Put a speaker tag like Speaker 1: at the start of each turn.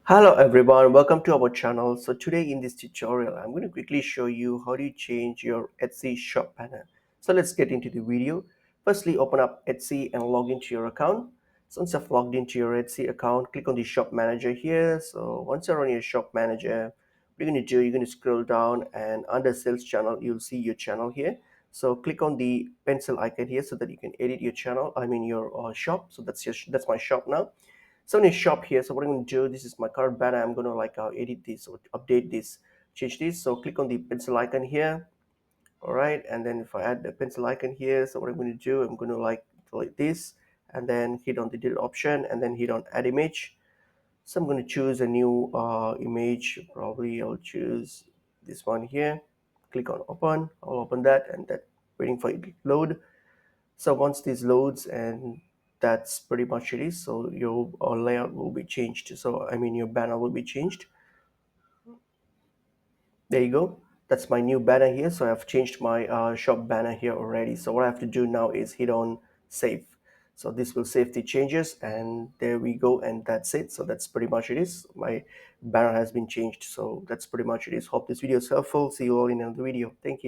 Speaker 1: Hello everyone, welcome to our channel. So today in this tutorial, I'm going to quickly show you how do you change your Etsy shop banner. So let's get into the video. Firstly, open up Etsy and log into your account. So once you've logged into your Etsy account, click on the shop manager here. So once you're on your shop manager, what you're going to do, you're going to scroll down and under sales channel, you'll see your channel here. So click on the pencil icon here so that you can edit your channel, your shop. So that's my shop now. So in a shop here, so what I'm going to do, this is my current banner. I'm going to edit this or update this, change this. So click on the pencil icon here. All right, and then if I add the pencil icon here, so what I'm going to do, I'm going to delete this and then hit on the delete option and then hit on add image. So I'm going to choose a new image. Probably I'll choose this one here. Click on open. I'll open that and that waiting for it to load. So once this loads, and that's pretty much it is. So your layout will be changed. So your banner will be changed. There you go. That's my new banner here. So I've changed my shop banner here already. So what I have to do now is hit on save. So this will save the changes, and there we go, and that's it. So that's pretty much it is. My banner has been changed. So that's pretty much it is. Hope this video is helpful. See you all in another video. Thank you.